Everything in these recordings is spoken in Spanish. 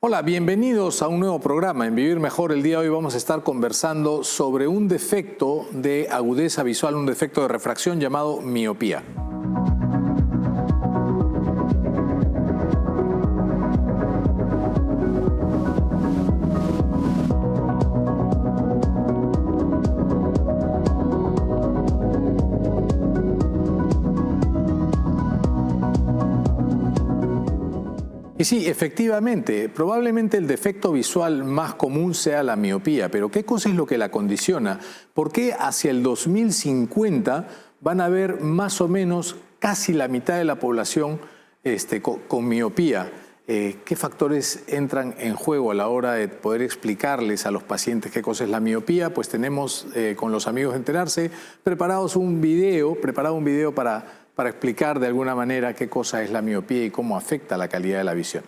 Hola, bienvenidos a un nuevo programa en Vivir Mejor. El día de hoy vamos a estar conversando sobre un defecto de agudeza visual, un defecto de refracción llamado miopía. Y sí, efectivamente, probablemente el defecto visual más común sea la miopía, pero ¿qué cosa es lo que la condiciona? ¿Por qué hacia el 2050 van a haber más o menos casi la mitad de la población con miopía? ¿Qué factores entran en juego a la hora de poder explicarles a los pacientes qué cosa es la miopía? Pues tenemos con los amigos de Enterarse preparado un video para explicar de alguna manera qué cosa es la miopía y cómo afecta la calidad de la visión.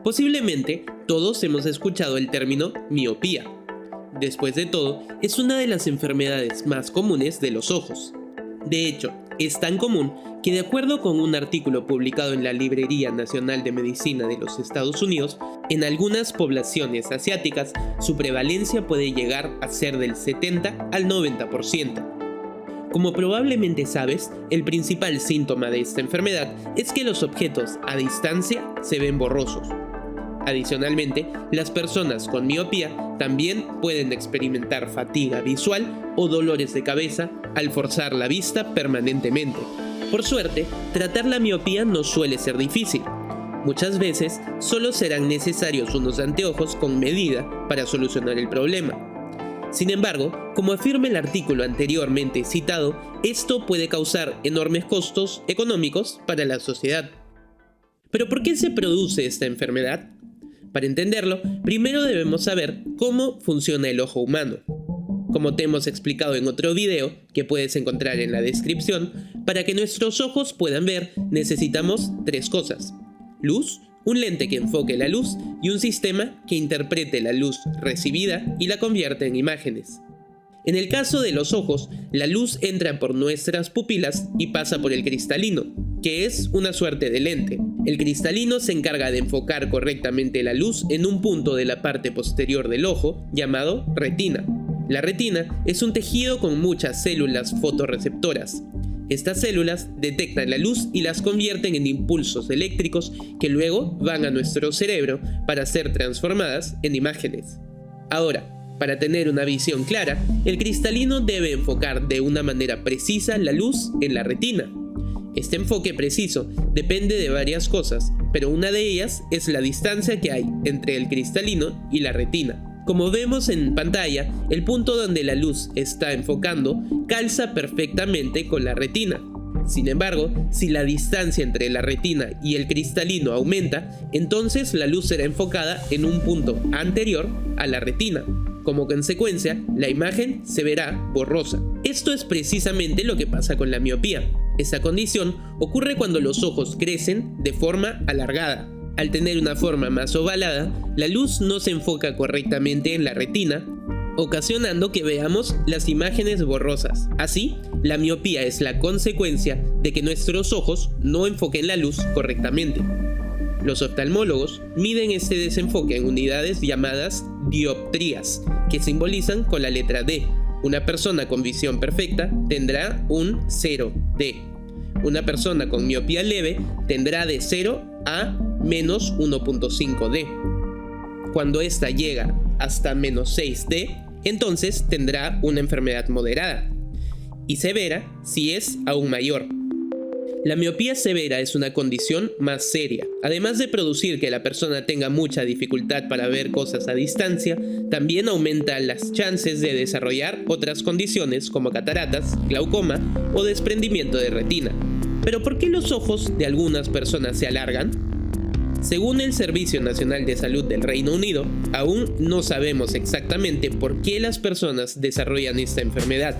Posiblemente todos hemos escuchado el término miopía. Después de todo, es una de las enfermedades más comunes de los ojos. De hecho, es tan común que, de acuerdo con un artículo publicado en la Librería Nacional de Medicina de los Estados Unidos, en algunas poblaciones asiáticas su prevalencia puede llegar a ser del 70 al 90%. Como probablemente sabes, el principal síntoma de esta enfermedad es que los objetos a distancia se ven borrosos. Adicionalmente, las personas con miopía también pueden experimentar fatiga visual o dolores de cabeza al forzar la vista permanentemente. Por suerte, tratar la miopía no suele ser difícil. Muchas veces solo serán necesarios unos anteojos con medida para solucionar el problema. Sin embargo, como afirma el artículo anteriormente citado, esto puede causar enormes costos económicos para la sociedad. ¿Pero por qué se produce esta enfermedad? Para entenderlo, primero debemos saber cómo funciona el ojo humano. Como te hemos explicado en otro video, que puedes encontrar en la descripción, para que nuestros ojos puedan ver necesitamos tres cosas: luz, un lente que enfoque la luz y un sistema que interprete la luz recibida y la convierta en imágenes. En el caso de los ojos, la luz entra por nuestras pupilas y pasa por el cristalino, que es una suerte de lente. El cristalino se encarga de enfocar correctamente la luz en un punto de la parte posterior del ojo llamado retina. La retina es un tejido con muchas células fotorreceptoras. Estas células detectan la luz y las convierten en impulsos eléctricos que luego van a nuestro cerebro para ser transformadas en imágenes. Ahora, para tener una visión clara, el cristalino debe enfocar de una manera precisa la luz en la retina. Este enfoque preciso depende de varias cosas, pero una de ellas es la distancia que hay entre el cristalino y la retina. Como vemos en pantalla, el punto donde la luz está enfocando calza perfectamente con la retina. Sin embargo, si la distancia entre la retina y el cristalino aumenta, entonces la luz será enfocada en un punto anterior a la retina. Como consecuencia, la imagen se verá borrosa. Esto es precisamente lo que pasa con la miopía. Esta condición ocurre cuando los ojos crecen de forma alargada. Al tener una forma más ovalada, la luz no se enfoca correctamente en la retina, ocasionando que veamos las imágenes borrosas. Así, la miopía es la consecuencia de que nuestros ojos no enfoquen la luz correctamente. Los oftalmólogos miden este desenfoque en unidades llamadas dioptrías, que simbolizan con la letra D. Una persona con visión perfecta tendrá un 0D. Una persona con miopía leve tendrá de 0 a menos 1.5D. Cuando esta llega hasta menos 6D, entonces tendrá una enfermedad moderada. Y severa si es aún mayor. La miopía severa es una condición más seria. Además de producir que la persona tenga mucha dificultad para ver cosas a distancia, también aumenta las chances de desarrollar otras condiciones como cataratas, glaucoma o desprendimiento de retina. ¿Pero por qué los ojos de algunas personas se alargan? Según el Servicio Nacional de Salud del Reino Unido, aún no sabemos exactamente por qué las personas desarrollan esta enfermedad.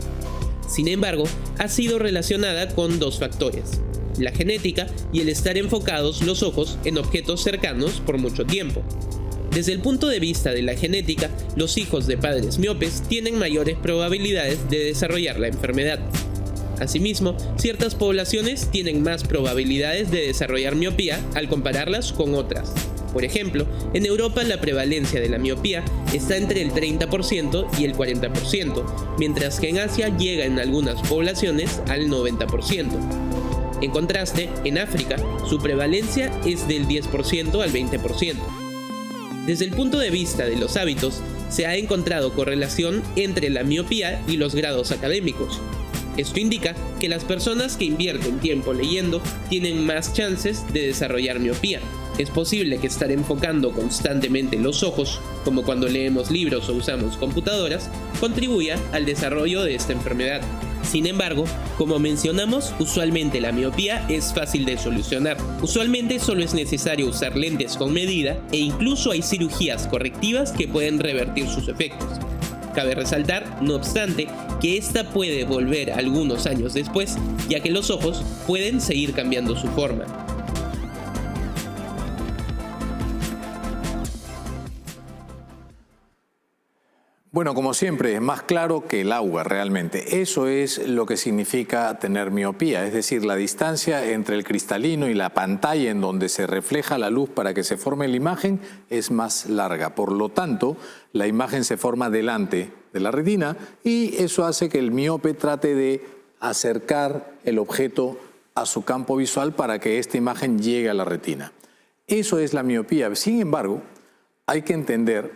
Sin embargo, ha sido relacionada con dos factores: la genética y el estar enfocados los ojos en objetos cercanos por mucho tiempo. Desde el punto de vista de la genética, los hijos de padres miopes tienen mayores probabilidades de desarrollar la enfermedad. Asimismo, ciertas poblaciones tienen más probabilidades de desarrollar miopía al compararlas con otras. Por ejemplo, en Europa la prevalencia de la miopía está entre el 30% y el 40%, mientras que en Asia llega en algunas poblaciones al 90%. En contraste, en África, su prevalencia es del 10% al 20%. Desde el punto de vista de los hábitos, se ha encontrado correlación entre la miopía y los grados académicos. Esto indica que las personas que invierten tiempo leyendo tienen más chances de desarrollar miopía. Es posible que estar enfocando constantemente los ojos, como cuando leemos libros o usamos computadoras, contribuya al desarrollo de esta enfermedad. Sin embargo, como mencionamos, usualmente la miopía es fácil de solucionar. Usualmente solo es necesario usar lentes con medida e incluso hay cirugías correctivas que pueden revertir sus efectos. Cabe resaltar, no obstante, que esta puede volver algunos años después, ya que los ojos pueden seguir cambiando su forma. Bueno, como siempre, es más claro que el agua realmente. Eso es lo que significa tener miopía, es decir, la distancia entre el cristalino y la pantalla en donde se refleja la luz para que se forme la imagen es más larga. Por lo tanto, la imagen se forma delante de la retina y eso hace que el miope trate de acercar el objeto a su campo visual para que esta imagen llegue a la retina. Eso es la miopía. Sin embargo, hay que entender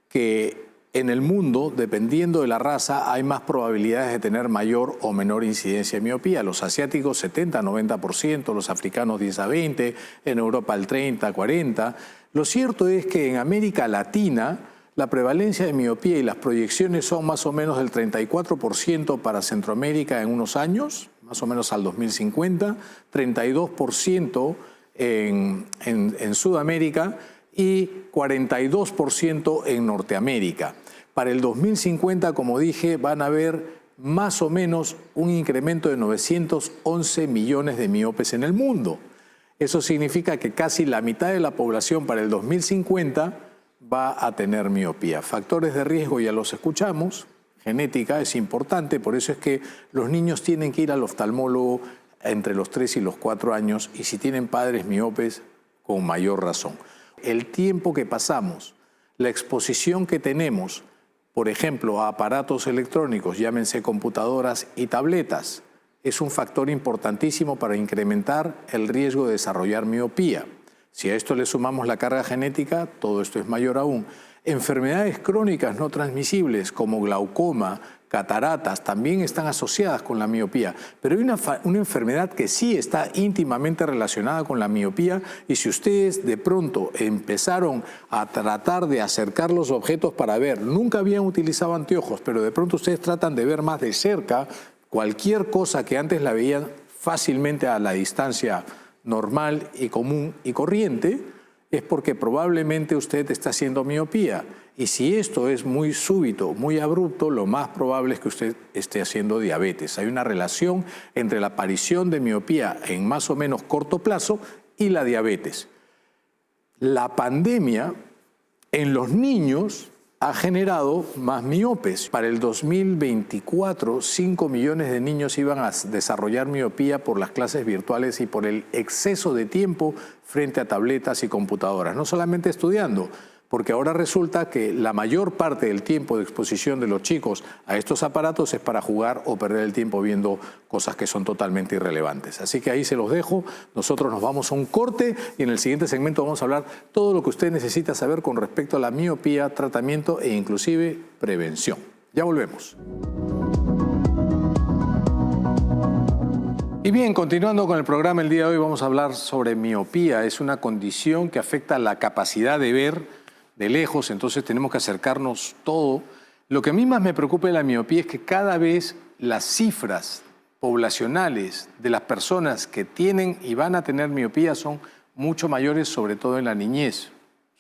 que en el mundo, dependiendo de la raza, hay más probabilidades de tener mayor o menor incidencia de miopía. Los asiáticos 70-90%, los africanos 10 a 20%, en Europa el 30-40%. Lo cierto es que en América Latina la prevalencia de miopía y las proyecciones son más o menos del 34% para Centroamérica en unos años, más o menos al 2050, 32% en Sudamérica y 42% en Norteamérica. Para el 2050, como dije, van a haber más o menos un incremento de 911 millones de miopes en el mundo. Eso significa que casi la mitad de la población para el 2050 va a tener miopía. Factores de riesgo ya los escuchamos, genética es importante, por eso es que los niños tienen que ir al oftalmólogo entre los 3 y los 4 años y si tienen padres miopes, con mayor razón. El tiempo que pasamos, la exposición que tenemos, por ejemplo, a aparatos electrónicos, llámense computadoras y tabletas, es un factor importantísimo para incrementar el riesgo de desarrollar miopía. Si a esto le sumamos la carga genética, todo esto es mayor aún. Enfermedades crónicas no transmisibles como glaucoma, cataratas, también están asociadas con la miopía. Pero hay una enfermedad que sí está íntimamente relacionada con la miopía y si ustedes de pronto empezaron a tratar de acercar los objetos para ver, nunca habían utilizado anteojos, pero de pronto ustedes tratan de ver más de cerca cualquier cosa que antes la veían fácilmente a la distancia normal y común y corriente, es porque probablemente usted está haciendo miopía. Y si esto es muy súbito, muy abrupto, lo más probable es que usted esté haciendo diabetes. Hay una relación entre la aparición de miopía en más o menos corto plazo y la diabetes. La pandemia en los niños ha generado más miopes. Para el 2024, 5 millones de niños iban a desarrollar miopía por las clases virtuales y por el exceso de tiempo frente a tabletas y computadoras. No solamente estudiando, porque ahora resulta que la mayor parte del tiempo de exposición de los chicos a estos aparatos es para jugar o perder el tiempo viendo cosas que son totalmente irrelevantes. Así que ahí se los dejo, nosotros nos vamos a un corte y en el siguiente segmento vamos a hablar todo lo que usted necesita saber con respecto a la miopía, tratamiento e inclusive prevención. Ya volvemos. Y bien, continuando con el programa, el día de hoy vamos a hablar sobre miopía. Es una condición que afecta la capacidad de ver de lejos, entonces tenemos que acercarnos todo. Lo que a mí más me preocupa de la miopía es que cada vez las cifras poblacionales de las personas que tienen y van a tener miopía son mucho mayores, sobre todo en la niñez.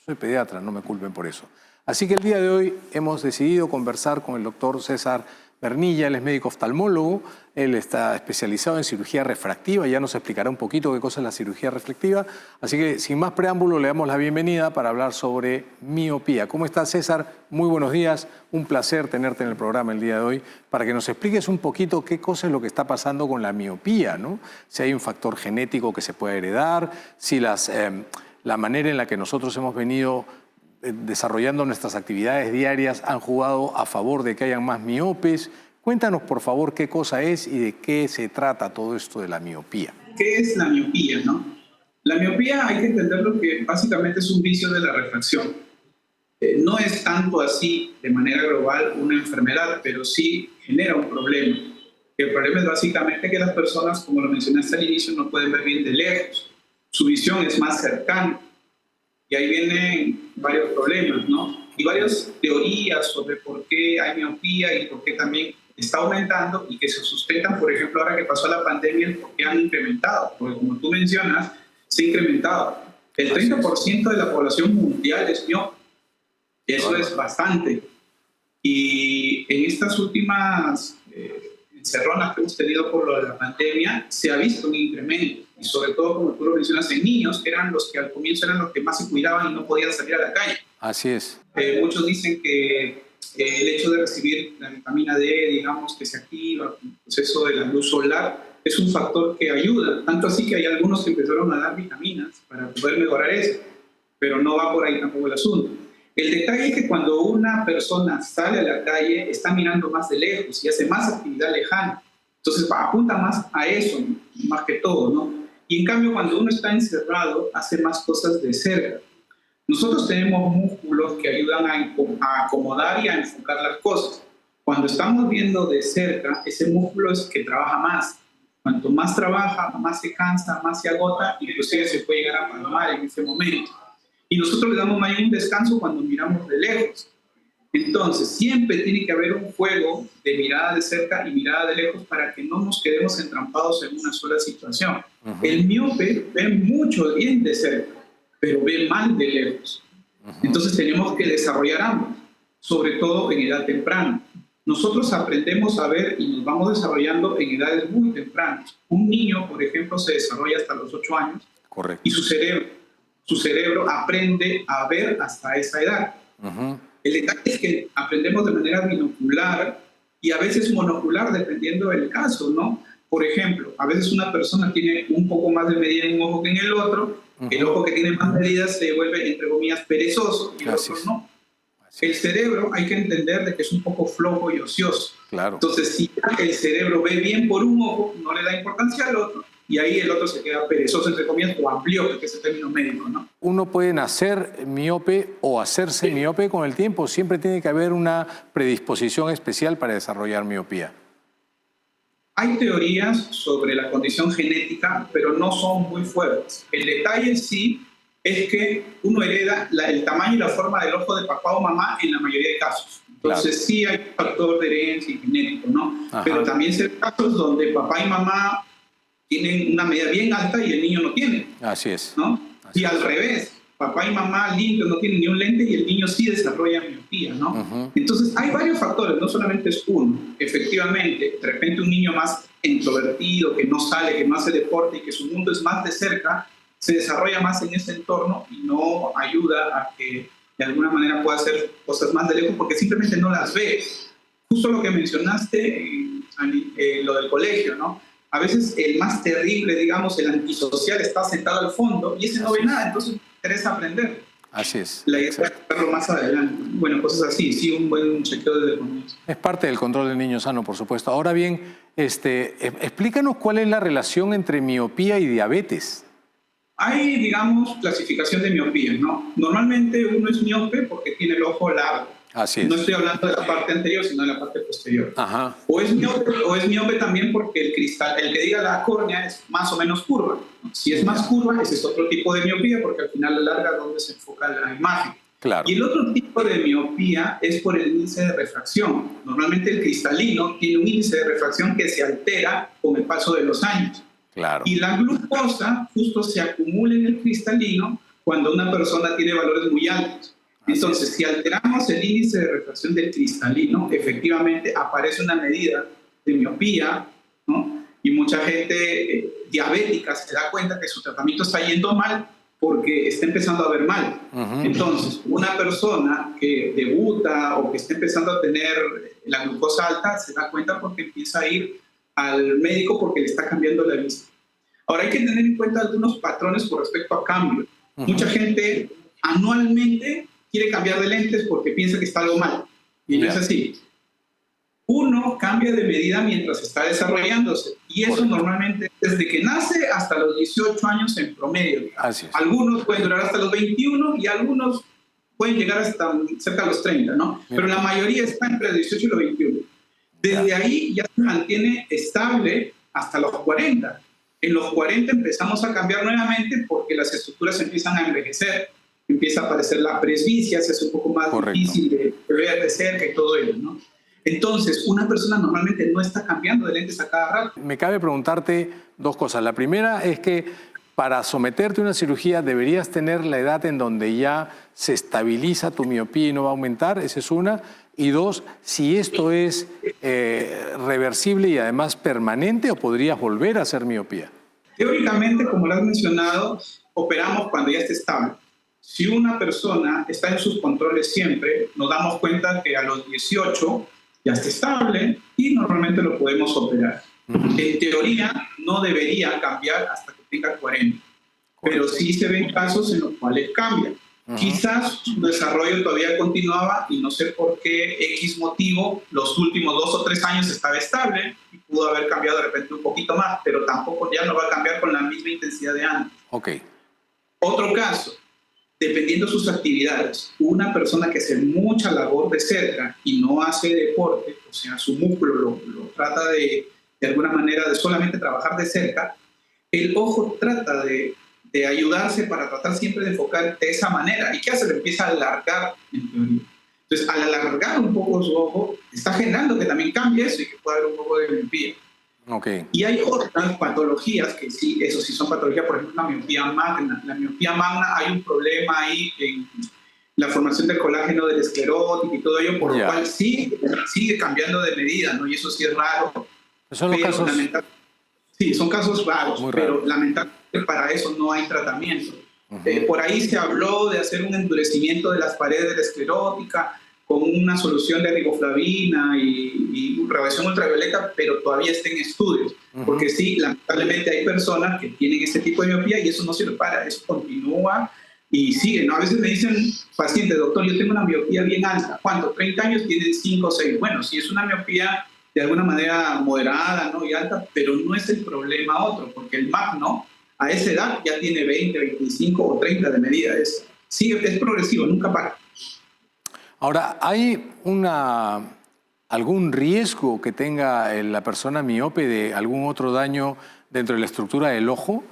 Soy pediatra, no me culpen por eso. Así que el día de hoy hemos decidido conversar con el doctor César Bernilla, él es médico oftalmólogo, él está especializado en cirugía refractiva, ya nos explicará un poquito qué cosa es la cirugía refractiva, así que sin más preámbulo le damos la bienvenida para hablar sobre miopía. ¿Cómo estás, César? Muy buenos días, un placer tenerte en el programa el día de hoy para que nos expliques un poquito qué cosa es lo que está pasando con la miopía, ¿no? Si hay un factor genético que se puede heredar, si la manera en la que nosotros hemos venido desarrollando nuestras actividades diarias han jugado a favor de que hayan más miopes. Cuéntanos, por favor, qué cosa es y de qué se trata todo esto de la miopía. ¿Qué es la miopía, no? La miopía hay que entenderlo que básicamente es un vicio de la refracción. No es tanto así de manera global una enfermedad, pero sí genera un problema. El problema es básicamente que las personas, como lo mencionaste al inicio, no pueden ver bien de lejos. Su visión es más cercana. Y ahí vienen varios problemas, ¿no? Y varias teorías sobre por qué hay miopía y por qué también está aumentando y que se sustentan, por ejemplo, ahora que pasó la pandemia, el por qué han incrementado. Porque como tú mencionas, se ha incrementado. El 30% de la población mundial es miope. Eso es bastante. Y en estas últimas encerronas que hemos tenido por lo de la pandemia, se ha visto un incremento. Y sobre todo, como tú lo mencionas, en niños, que eran los que al comienzo eran los que más se cuidaban y no podían salir a la calle. Así es. Muchos dicen que el hecho de recibir la vitamina D, digamos, que se activa con el proceso de la luz solar, es un factor que ayuda. Tanto así que hay algunos que empezaron a dar vitaminas para poder mejorar eso. Pero no va por ahí tampoco el asunto. El detalle es que cuando una persona sale a la calle, está mirando más de lejos y hace más actividad lejana. Entonces apunta más a eso, más que todo, ¿no? Y en cambio, cuando uno está encerrado, hace más cosas de cerca. Nosotros tenemos músculos que ayudan a acomodar y a enfocar las cosas. Cuando estamos viendo de cerca, ese músculo es que trabaja más. Cuanto más trabaja, más se cansa, más se agota, inclusive se puede llegar a palmar en ese momento. Y nosotros le damos mayor un descanso cuando miramos de lejos. Entonces, siempre tiene que haber un juego de mirada de cerca y mirada de lejos para que no nos quedemos entrampados en una sola situación. El miope ve mucho bien de cerca, pero ve mal de lejos. Entonces, tenemos que desarrollar ambos, sobre todo en edad temprana. Nosotros aprendemos a ver y nos vamos desarrollando en edades muy tempranas. Un niño, por ejemplo, se desarrolla hasta los 8 años. Correcto. Y su cerebro aprende a ver hasta esa edad. El detalle es que aprendemos de manera binocular y a veces monocular, dependiendo del caso, ¿no? Por ejemplo, a veces una persona tiene un poco más de medida en un ojo que en el otro, el ojo que tiene más medidas se vuelve, entre comillas, perezoso y el otro no. El cerebro hay que entender de que es un poco flojo y ocioso. Claro. Entonces, si el cerebro ve bien por un ojo, no le da importancia al otro, y ahí el otro se queda perezoso, entre comillas, o ambliope, que es el término médico, ¿no? Uno puede nacer miope o hacerse miope con el tiempo. Siempre tiene que haber una predisposición especial para desarrollar miopía. Hay teorías sobre la condición genética, pero no son muy fuertes. El detalle sí es que uno hereda el tamaño y la forma del ojo de papá o mamá en la mayoría de casos. Entonces claro, sí hay un factor de herencia y genético, ¿no? Ajá. Pero también se ven casos donde papá y mamá tienen una medida bien alta y el niño no tiene. Así es. ¿No? Así y al revés, papá y mamá limpios no tienen ni un lente y el niño sí desarrolla miopía, ¿no? Entonces hay varios factores, no solamente es uno. Efectivamente, de repente un niño más introvertido, que no sale, que no hace deporte y que su mundo es más de cerca, se desarrolla más en ese entorno y no ayuda a que de alguna manera pueda hacer cosas más de lejos porque simplemente no las ve. Justo lo que mencionaste, lo del colegio, ¿no? A veces el más terrible, digamos, el antisocial está sentado al fondo y ese no ve nada, entonces interesa aprender. Así es. La idea es verlo más adelante. Bueno, cosas así, sí, un buen chequeo desde el comienzo. Es parte del control del niño sano, por supuesto. Ahora bien, explícanos cuál es la relación entre miopía y diabetes. Hay, digamos, clasificación de miopía, ¿no? Normalmente uno es miope porque tiene el ojo largo. Así es. No estoy hablando de la parte anterior, sino de la parte posterior. Ajá. O es miope también porque el cristal, el que diga la córnea es más o menos curva. Si es más curva, ese es otro tipo de miopía porque al final alarga donde se enfoca la imagen. Claro. Y el otro tipo de miopía es por el índice de refracción. Normalmente el cristalino tiene un índice de refracción que se altera con el paso de los años. Claro. Y la glucosa justo se acumula en el cristalino cuando una persona tiene valores muy altos. Entonces, si alteramos el índice de refracción del cristalino, efectivamente aparece una medida de miopía, ¿no? Y mucha gente diabética se da cuenta que su tratamiento está yendo mal porque está empezando a ver mal. Entonces, una persona que debuta o que está empezando a tener la glucosa alta se da cuenta porque empieza a ir al médico porque le está cambiando la vista. Ahora, hay que tener en cuenta algunos patrones con respecto a cambio. Mucha gente anualmente quiere cambiar de lentes porque piensa que está algo mal. Y no es así. Uno cambia de medida mientras está desarrollándose. Y eso normalmente desde que nace hasta los 18 años en promedio. Así es. Algunos pueden durar hasta los 21 y algunos pueden llegar hasta cerca de los 30, ¿no? Pero la mayoría está entre los 18 y los 21. Desde ahí ya se mantiene estable hasta los 40. En los 40 empezamos a cambiar nuevamente porque las estructuras empiezan a envejecer, empieza a aparecer la presbicia, se hace un poco más difícil de ver de cerca y todo ello, ¿no? Entonces, una persona normalmente no está cambiando de lentes a cada rato. Me cabe preguntarte dos cosas. La primera es que para someterte a una cirugía deberías tener la edad en donde ya se estabiliza tu miopía y no va a aumentar, esa es una. Y dos, si esto es reversible y además permanente o podrías volver a hacer miopía. Teóricamente, como lo has mencionado, operamos cuando ya esté estable. Si una persona está en sus controles siempre, nos damos cuenta que a los 18 ya está estable y normalmente lo podemos operar. En teoría, no debería cambiar hasta que tenga 40, pero sí se ven casos en los cuales cambia. Quizás su desarrollo todavía continuaba y no sé por qué X motivo los últimos 2 o 3 años estaba estable y pudo haber cambiado de repente un poquito más, pero tampoco ya no va a cambiar con la misma intensidad de antes. Otro caso, dependiendo de sus actividades, una persona que hace mucha labor de cerca y no hace deporte, o sea, su músculo lo trata de alguna manera de solamente trabajar de cerca, el ojo trata de ayudarse para tratar siempre de enfocar de esa manera. ¿Y qué hace? Le empieza a alargar, en teoría. Entonces, al alargar un poco su ojo, está generando que también cambie eso y que pueda haber un poco de miopía. Y hay otras patologías que sí, eso sí son patologías, por ejemplo, la miopía magna. La miopía magna hay un problema ahí en la formación del colágeno del esclerótico y todo ello, por lo cual sí, sigue cambiando de medida, ¿no? Y eso sí es raro. Son los casos... Sí, son casos raros, pero lamentablemente para eso no hay tratamiento. Por ahí se habló de hacer un endurecimiento de las paredes de la esclerótica con una solución de riboflavina y radiación ultravioleta, pero todavía está en estudios. Porque sí, lamentablemente hay personas que tienen este tipo de miopía y eso no se lo para, eso continúa y sigue, ¿no? A veces me dicen pacientes, doctor, yo tengo una miopía bien alta. ¿Cuánto? 30 años, tienen 5 o 6. Bueno, si es una miopía de alguna manera moderada, ¿no? Y alta, pero no es el problema otro, porque el magno a esa edad ya tiene 20, 25 o 30 de medida. Sí, es progresivo, nunca para. Ahora, ¿hay algún riesgo que tenga la persona miope de algún otro daño dentro de la estructura del ojo?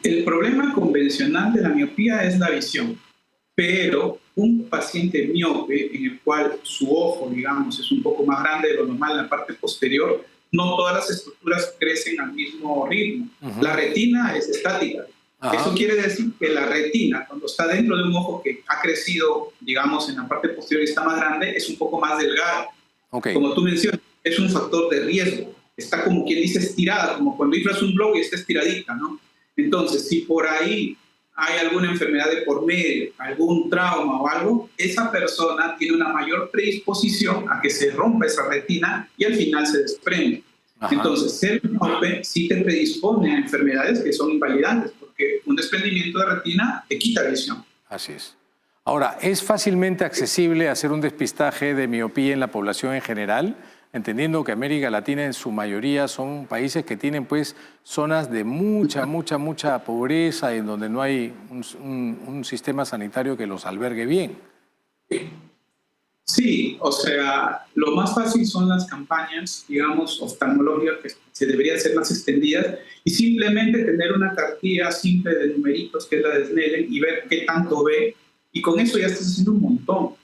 El problema convencional de la miopía es la visión, pero un paciente miope en el cual su ojo, digamos, es un poco más grande de lo normal en la parte posterior, no todas las estructuras crecen al mismo ritmo. La retina es estática. Eso quiere decir que la retina, cuando está dentro de un ojo que ha crecido, digamos, en la parte posterior y está más grande, es un poco más delgada. Como tú mencionas, es un factor de riesgo. Está como quien dice estirada, como cuando inflas un globo y está estiradita, ¿no? Entonces, si por ahí hay alguna enfermedad de por medio, algún trauma o algo, esa persona tiene una mayor predisposición a que se rompa esa retina y al final se desprende. Entonces, ser miope sí te predispone a enfermedades que son invalidantes, porque un desprendimiento de retina te quita visión. Así es. Ahora, ¿es fácilmente accesible hacer un despistaje de miopía en la población en general? Entendiendo que América Latina en su mayoría son países que tienen pues zonas de mucha pobreza y en donde no hay un sistema sanitario que los albergue bien. Sí, o sea, lo más fácil son las campañas, digamos, oftalmológicas que se deberían ser más extendidas y simplemente tener una cartilla simple de numeritos que es la de Snellen y ver qué tanto ve. Y con eso ya estás haciendo un montón.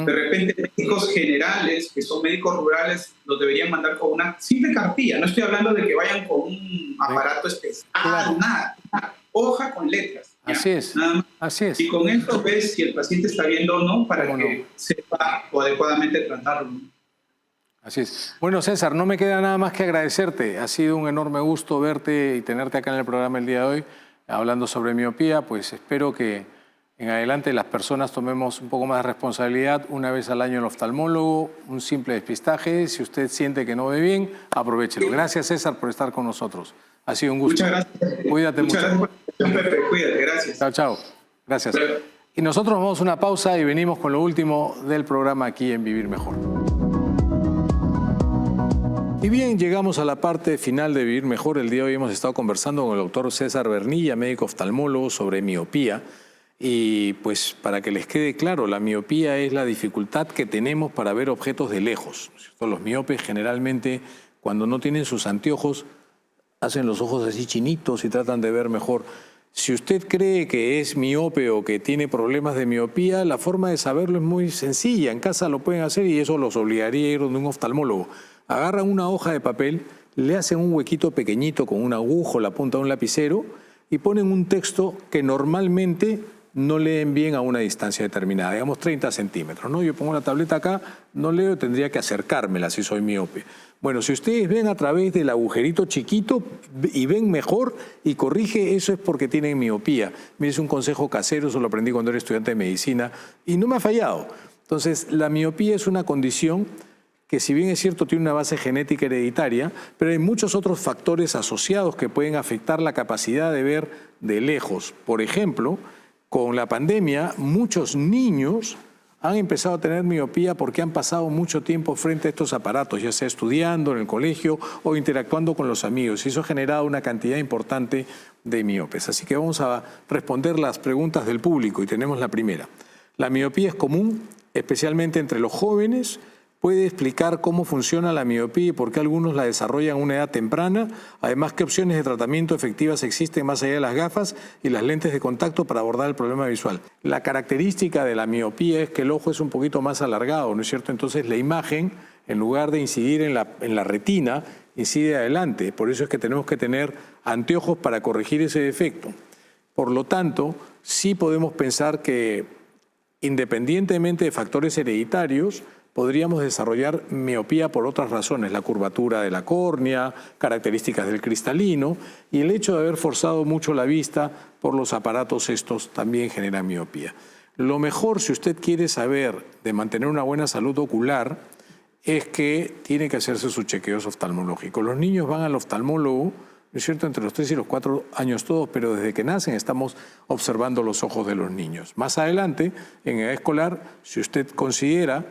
De repente, médicos generales, que son médicos rurales, los deberían mandar con una simple cartilla. No estoy hablando de que vayan con un aparato especial, nada. Hoja con letras. Así es, Nada más. así es. Y con eso ves si el paciente está viendo o no para ¿Cómo que sepa adecuadamente tratarlo. Así es. Bueno, César, no me queda nada más que agradecerte. Ha sido un enorme gusto verte y tenerte acá en el programa el día de hoy, hablando sobre miopía. Pues espero que en adelante las personas tomemos un poco más de responsabilidad. Una vez al año el oftalmólogo, un simple despistaje. Si usted siente que no ve bien, aprovéchelo. Gracias, César, por estar con nosotros. Ha sido un gusto. Muchas gracias. Cuídate mucho. Muchas gracias, Pepe. Cuídate, gracias. Chao, chao. Gracias. Pero... Y nosotros vamos a una pausa y venimos con lo último del programa aquí en Vivir Mejor. Y bien, llegamos a la parte final de Vivir Mejor. El día de hoy hemos estado conversando con el doctor César Vernilla, médico oftalmólogo, sobre miopía. Y pues para que les quede claro, la miopía es la dificultad que tenemos para ver objetos de lejos. Los miopes generalmente, cuando no tienen sus anteojos, hacen los ojos así chinitos y tratan de ver mejor. Si usted cree que es miope o que tiene problemas de miopía, la forma de saberlo es muy sencilla. En casa lo pueden hacer y eso los obligaría a ir donde un oftalmólogo. Agarran una hoja de papel, le hacen un huequito pequeñito con un agujo, la punta de un lapicero y ponen un texto que normalmente no leen bien a una distancia determinada, digamos 30 centímetros, ¿no? Yo pongo la tableta acá, no leo, tendría que acercármela si soy miope. Bueno, si ustedes ven a través del agujerito chiquito y ven mejor y corrige, eso es porque tienen miopía. Mire, es un consejo casero, eso lo aprendí cuando era estudiante de medicina y no me ha fallado. Entonces, la miopía es una condición que, si bien es cierto, tiene una base genética hereditaria, pero hay muchos otros factores asociados que pueden afectar la capacidad de ver de lejos. Por ejemplo, con la pandemia, muchos niños han empezado a tener miopía porque han pasado mucho tiempo frente a estos aparatos, ya sea estudiando en el colegio o interactuando con los amigos, y eso ha generado una cantidad importante de miopes. Así que vamos a responder las preguntas del público y tenemos la primera. ¿La miopía es común, especialmente entre los jóvenes? ¿Puede explicar cómo funciona la miopía y por qué algunos la desarrollan a una edad temprana? Además, ¿qué opciones de tratamiento efectivas existen más allá de las gafas y las lentes de contacto para abordar el problema visual? La característica de la miopía es que el ojo es un poquito más alargado, ¿no es cierto? Entonces la imagen, en lugar de incidir en la retina, incide adelante. Por eso es que tenemos que tener anteojos para corregir ese defecto. Por lo tanto, sí podemos pensar que, independientemente de factores hereditarios, podríamos desarrollar miopía por otras razones, la curvatura de la córnea, características del cristalino, y el hecho de haber forzado mucho la vista por los aparatos estos también genera miopía. Lo mejor, si usted quiere saber de mantener una buena salud ocular, es que tiene que hacerse sus chequeos oftalmológicos. Los niños van al oftalmólogo, ¿no es cierto?, entre los 3 y los 4 años todos, pero desde que nacen estamos observando los ojos de los niños. Más adelante, en edad escolar, si usted considera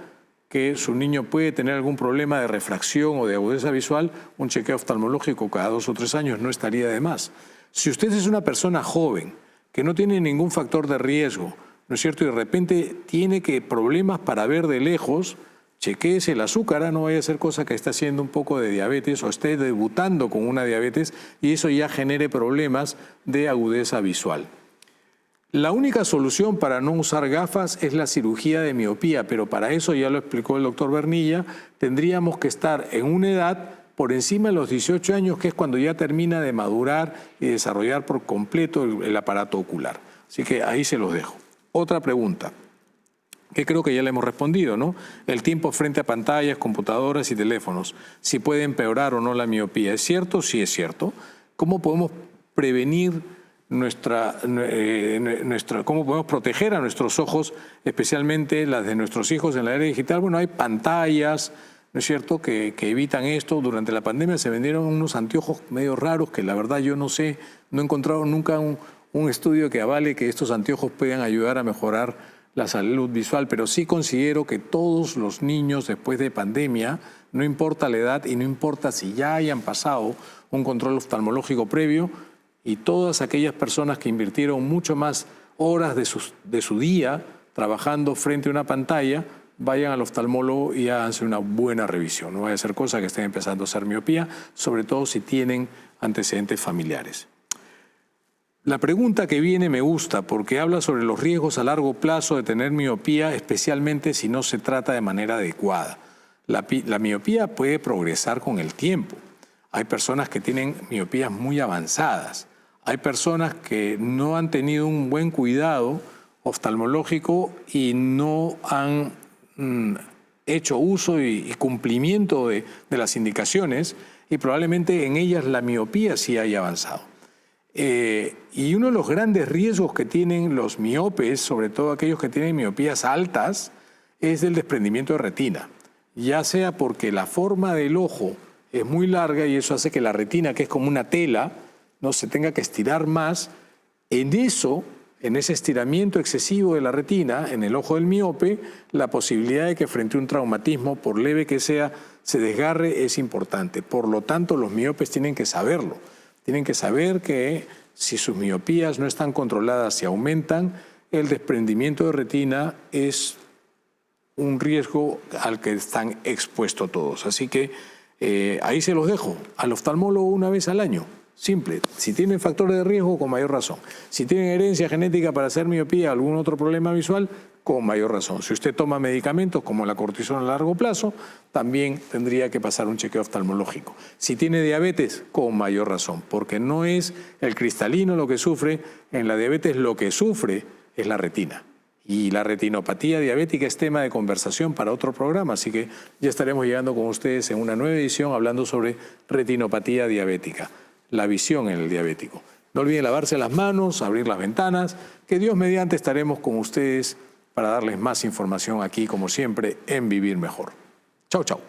que su niño puede tener algún problema de refracción o de agudeza visual, un chequeo oftalmológico cada 2 o 3 años no estaría de más. Si usted es una persona joven, que no tiene ningún factor de riesgo, ¿no es cierto?, y de repente tiene problemas para ver de lejos, chequéese el azúcar, no vaya a ser cosa que esté haciendo un poco de diabetes o esté debutando con una diabetes y eso ya genere problemas de agudeza visual. La única solución para no usar gafas es la cirugía de miopía, pero para eso, ya lo explicó el doctor Vernilla, tendríamos que estar en una edad por encima de los 18 años, que es cuando ya termina de madurar y desarrollar por completo el aparato ocular. Así que ahí se los dejo. Otra pregunta, que creo que ya le hemos respondido, ¿no? El tiempo frente a pantallas, computadoras y teléfonos, si puede empeorar o no la miopía. ¿Es cierto? Sí, es cierto. ¿Cómo podemos prevenir cómo podemos proteger a nuestros ojos, especialmente las de nuestros hijos en la era digital? Bueno, hay pantallas, ¿no es cierto?, que evitan esto. Durante la pandemia se vendieron unos anteojos medio raros que la verdad yo no sé, no he encontrado nunca un estudio que avale que estos anteojos puedan ayudar a mejorar la salud visual, pero sí considero que todos los niños después de pandemia, no importa la edad y no importa si ya hayan pasado un control oftalmológico previo, y todas aquellas personas que invirtieron mucho más horas de su día trabajando frente a una pantalla, vayan al oftalmólogo y háganse una buena revisión. No vaya a ser cosa que estén empezando a hacer miopía, sobre todo si tienen antecedentes familiares. La pregunta que viene me gusta porque habla sobre los riesgos a largo plazo de tener miopía, especialmente si no se trata de manera adecuada. La miopía puede progresar con el tiempo. Hay personas que tienen miopías muy avanzadas. Hay personas que no han tenido un buen cuidado oftalmológico y no han hecho uso y cumplimiento de las indicaciones, y probablemente en ellas la miopía sí haya avanzado. Y uno de los grandes riesgos que tienen los miopes, sobre todo aquellos que tienen miopías altas, es el desprendimiento de retina. Ya sea porque la forma del ojo es muy larga y eso hace que la retina, que es como una tela, no se tenga que estirar más. En ese estiramiento excesivo de la retina, en el ojo del miope, la posibilidad de que frente a un traumatismo, por leve que sea, se desgarre es importante. Por lo tanto, los miopes tienen que saberlo. Tienen que saber que si sus miopías no están controladas y aumentan, el desprendimiento de retina es un riesgo al que están expuestos todos. Así que ahí se los dejo, al oftalmólogo una vez al año. Simple. Si tienen factores de riesgo, con mayor razón. Si tienen herencia genética para hacer miopía o algún otro problema visual, con mayor razón. Si usted toma medicamentos como la cortisona a largo plazo, también tendría que pasar un chequeo oftalmológico. Si tiene diabetes, con mayor razón, porque no es el cristalino lo que sufre, en la diabetes lo que sufre es la retina. Y la retinopatía diabética es tema de conversación para otro programa, así que ya estaremos llegando con ustedes en una nueva edición hablando sobre retinopatía diabética, la visión en el diabético. No olviden lavarse las manos, abrir las ventanas, que Dios mediante estaremos con ustedes para darles más información aquí, como siempre, en Vivir Mejor. Chau, chau.